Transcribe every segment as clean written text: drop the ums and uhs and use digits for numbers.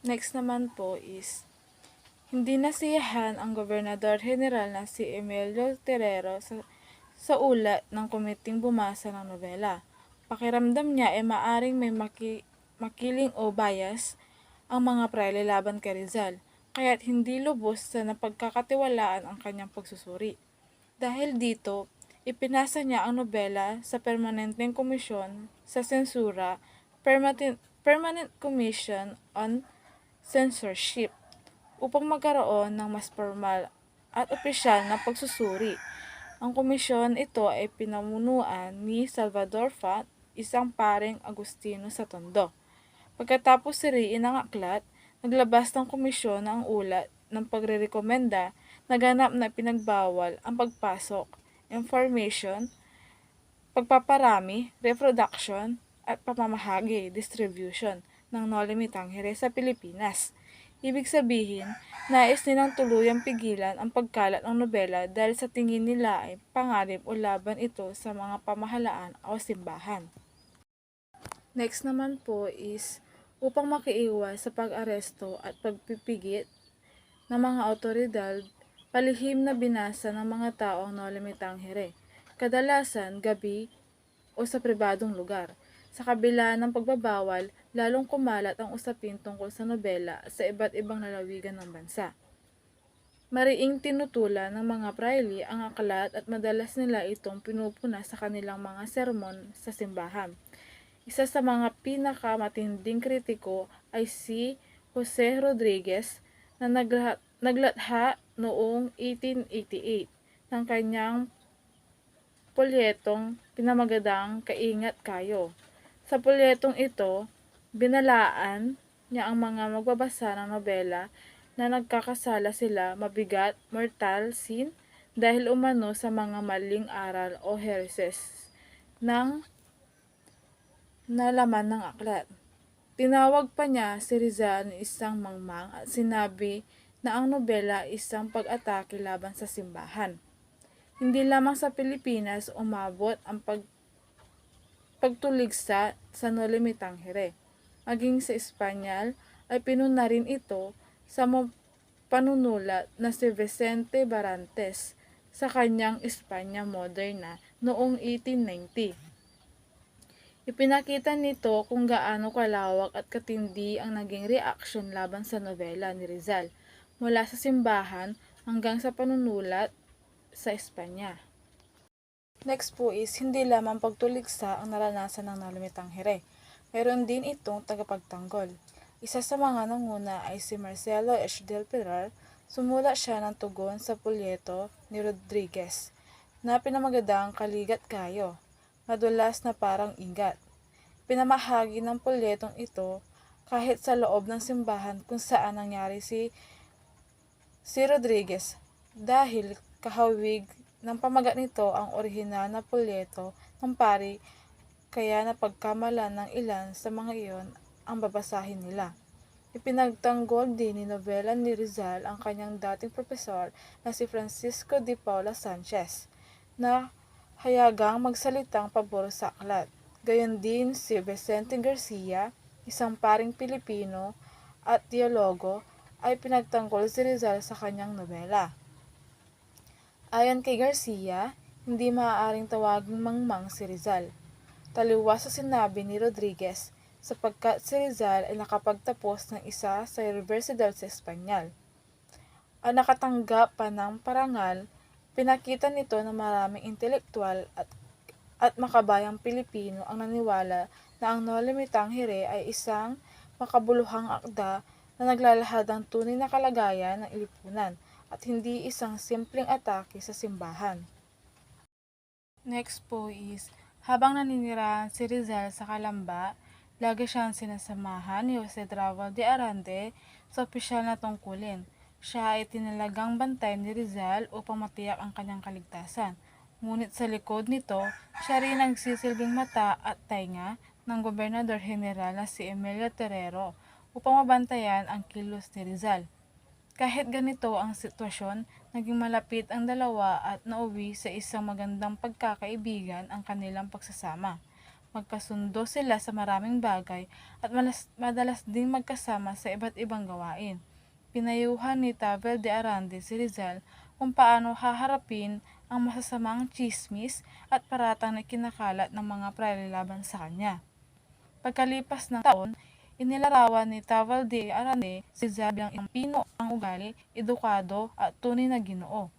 Next naman po is, hindi nasiyahan ang Gobernador General na si Emilio Terrero sa ulat ng komiting bumasa ng nobela. Pakiramdam niya ay maaring may makiling o bias ang mga prayle laban kay Rizal, kaya't hindi lubos sa napagkakatiwalaan ang kanyang pagsusuri. Dahil dito, ipinasa niya ang nobela sa permanenteng komisyon sa sensura, Permanent Commission on Censorship, upang magkaroon ng mas formal at opisyal na pagsusuri. Ang komisyon ito ay pinamunuan ni Salvador Fat, isang paring Agustino sa Tondo. Pagkatapos siriin ang aklat, naglabas ng komisyon ang ulat ng pagrerekomenda na ganap na pinagbawal ang pagpasok, information, pagpaparami, reproduction, at pamamahagi, distribution ng Noli Me Tangere sa Pilipinas. Ibig sabihin, nais nilang tuluyang pigilan ang pagkalat ng nobela dahil sa tingin nila ay panganib o laban ito sa mga pamahalaan o simbahan. Next naman po is, upang makiiwas sa pag-aresto at pagpipigit ng mga awtoridad, palihim na binasa ng mga tao ang Noli Me Tangere, kadalasan gabi o sa pribadong lugar. Sa kabila ng pagbabawal, lalong kumalat ang usapin tungkol sa nobela sa iba't ibang lalawigan ng bansa. Mariing tinutulan ng mga praile ang aklat at madalas nila itong pinupuna sa kanilang mga sermon sa simbahan. Isa sa mga pinakamatinding kritiko ay si Jose Rodriguez na naglatha noong 1888 ng kanyang polyetong pinamagatang Kaingat Kayo. Sa polyetong ito, binalaan niya ang mga magbabasa ng nobela na nagkakasala sila mabigat mortal sin dahil umano sa mga maling aral o heresies ng nalaman ng aklat. Tinawag pa niya si Rizal na isang mangmang at sinabi na ang nobela ay isang pag-atake laban sa simbahan. Hindi lamang sa Pilipinas umabot ang pagtuligsa sa Noli Me Tangere. Maging sa Espanyol ay pinuna rin ito sa panunulat na si Vicente Barrantes sa kanyang Espanya Moderna noong 1890. Ipinakita nito kung gaano kalawak at katindi ang naging reaksyon laban sa nobela ni Rizal mula sa simbahan hanggang sa panunulat sa Espanya. Next po is, hindi lamang pagtuligsa ang naranasan ng Noli Me Tangere. Meron din itong tagapagtanggol. Isa sa mga nanguna ay si Marcelo H. del Pilar. Sumulat siya ng tugon sa pulyeto ni Rodriguez na pinamagatang Kaligat Kayo, madulas na parang ingat. Pinamahagi ng pulyetong ito kahit sa loob ng simbahan kung saan nangyari si Rodriguez dahil kahawig ng pamagat nito ang orihinal na pulyeto ng pari, kaya napagkamalan ng ilan sa mga iyon ang babasahin nila. Ipinagtanggol din ni nobela ni Rizal ang kanyang dating propesor na si Francisco de Paula Sanchez na hayagang magsalitang pabor sa aklat. Gayon din si Vicente Garcia, isang paring Pilipino at teologo, ay pinagtanggol si Rizal sa kanyang nobela. Ayon kay Garcia, hindi maaaring tawaging mangmang si Rizal. Taliwas sa sinabi ni Rodriguez sapagkat si Rizal ay nakapagtapos ng isa sa Universidad sa Espanyol. Ang nakatanggap pa ng parangal, pinakita nito na maraming intelektual at makabayang Pilipino ang naniwala na ang Noli Me Tangere ay isang makabuluhang akda na naglalahad ng tunay na kalagayan ng lipunan at hindi isang simpleng atake sa simbahan. Next po is, habang naninirahan si Rizal sa Calamba, lagi siyang sinasamahan ni Jose Draval de Arande sa opisyal na tungkulin. Siya ay tinalagang bantay ni Rizal upang matiyak ang kanyang kaligtasan. Ngunit sa likod nito, siya rin nagsisilbing mata at tainga ng Gobernador General na si Emilio Terrero upang mabantayan ang kilos ni Rizal. Kahit ganito ang sitwasyon, naging malapit ang dalawa at nauwi sa isang magandang pagkakaibigan ang kanilang pagsasama. Magkasundo sila sa maraming bagay at madalas ding magkasama sa iba't ibang gawain. Pinayuhan ni Tavel de Arande si Rizal kung paano haharapin ang masasamang tsismis at paratang na kinakalat ng mga prayle laban sa kanya. Pagkalipas ng taon, inilarawan ni Tavel de Arande si Rizal bilang isang pino ang ugali, edukado at tunay na Ginoo.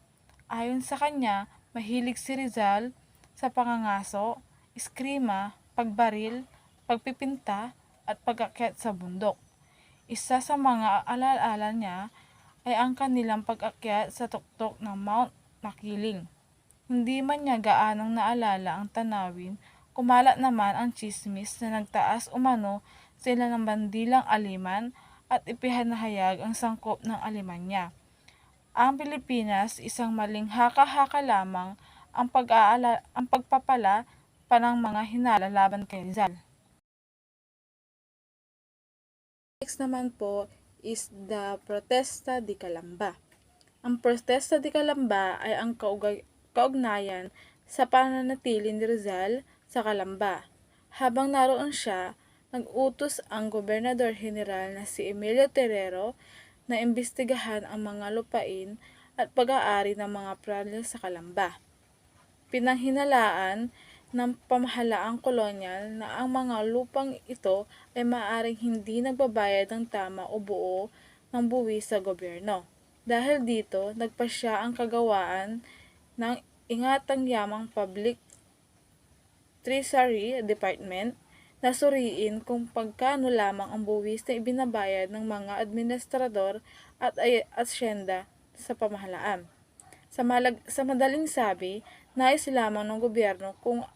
Ayon sa kanya, mahilig si Rizal sa pangangaso, eskrima, pagbaril, pagpipinta at pag-akyat sa bundok. Isa sa mga alaala niya ay ang kanilang pag-akyat sa tuktok ng Mount Makiling. Hindi man niya gaanong naalala ang tanawin, kumalat naman ang tsismis na nagtaas umano sila ng bandilang Aliman at ipihanahayag ang sangkop ng Alemanya. Ang Pilipinas, isang maling haka-haka lamang ang pagpapala pa ng mga hinala laban kay Rizal. Next naman po is the Protesta de Calamba. Ang Protesta de Calamba ay ang kaugnayan sa pananatili ni Rizal sa Calamba. Habang naroon siya, nag-utos ang Gobernador General na si Emilio Terrero na imbestigahan ang mga lupain at pag-aari ng mga prayle sa Calamba. Pinanghinalaan ng pamahalaang kolonyal na ang mga lupang ito ay maaaring hindi nagbabayad ng tama o buo ng buwis sa gobyerno. Dahil dito, nagpasya ang kagawaan ng Ingatang Yamang Public Treasury Department na suriin kung pagkano lamang ang buwis na ibinabayad ng mga administrador at asyenda sa pamahalaan. Sa madaling sabi, nais lamang ng gobyerno kung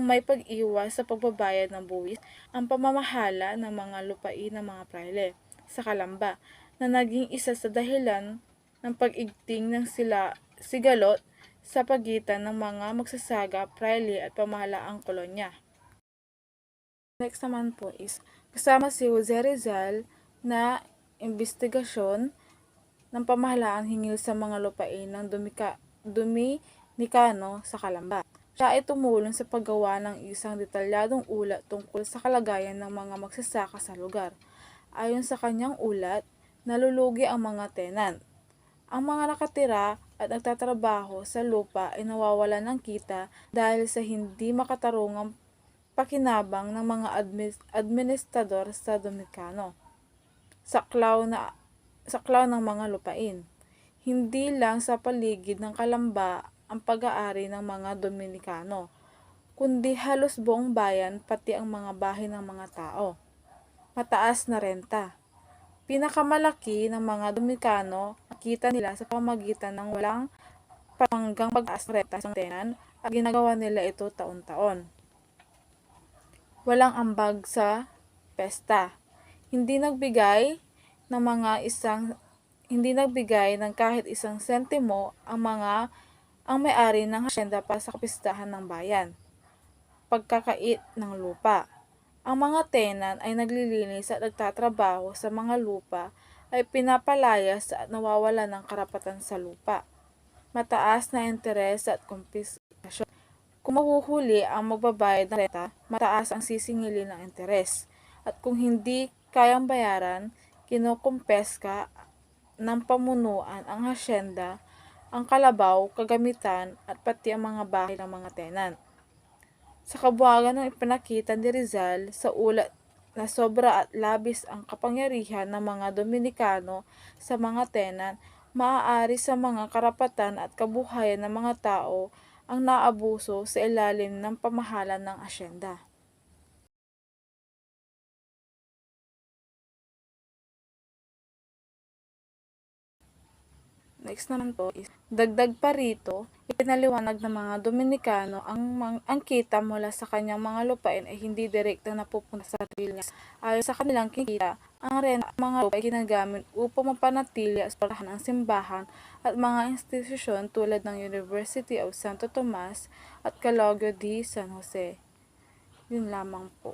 may pag-iwas sa pagbabayad ng buwis ang pamamahala ng mga lupain ng mga prayle sa Calamba na naging isa sa dahilan ng pag-igting ng sigalot sa pagitan ng mga magsasaka, prayle at pamahalaang kolonya. Next naman po is kasama si Jose Rizal na investigasyon ng pamahalaan hinggil sa mga lupain ng Dominikano sa Calamba. Siya ay tumulong sa paggawa ng isang detalyadong ulat tungkol sa kalagayan ng mga magsasaka sa lugar. Ayon sa kanyang ulat, nalulugi ang mga tenant. Ang mga nakatira at nagtatrabaho sa lupa ay nawawalan ng kita dahil sa hindi makatarungang pakinabang ng mga administrador sa Dominikano. Saklaw ng mga lupain. Hindi lang sa paligid ng Calamba ang pag-aari ng mga Dominikano, kundi halos buong bayan pati ang mga bahay ng mga tao. Mataas na renta. Pinakamalaki ng mga Dominikano ang kita nila sa pamamagitan ng walang panggang pag-taas ng renta sa tenan at ginagawa nila ito taon-taon. Walang ambag sa pesta. Hindi nagbigay ng kahit isang sentimo ang may-ari ng hasyenda para sa kapistahan ng bayan. Pagkakait ng lupa. Ang mga tenan ay naglilinis at nagtatrabaho sa mga lupa ay pinapalayas at nawawala ng karapatan sa lupa. Mataas na interes at kumpiskasyon. Kung mahuhuli ang magbabayad ng renta, mataas ang sisingilin ng interes. At kung hindi kayang bayaran, kinukumpeska ng pamunuan ang hasyenda, ang kalabaw, kagamitan at pati ang mga bahay ng mga tenant. Sa kabuhagan ng ipinakita ni Rizal sa ulat na sobra at labis ang kapangyarihan ng mga Dominikano sa mga tenant, maaari sa mga karapatan at kabuhayan ng mga tao ang naabuso sa ilalim ng pamahalaan ng asyenda. Next naman po is, dagdag pa rito, ipinaliwanag ng mga Dominikano ang kita mula sa kanyang mga lupain ay hindi direktang napupunta sa sarili niya. Ayon sa kanilang kinikita, ang renta ng mga lupa ay ginagamit upang mapanatili at suportahan ang simbahan at mga institusyon tulad ng University of Santo Tomas at Colegio de San Jose. Yun lamang po.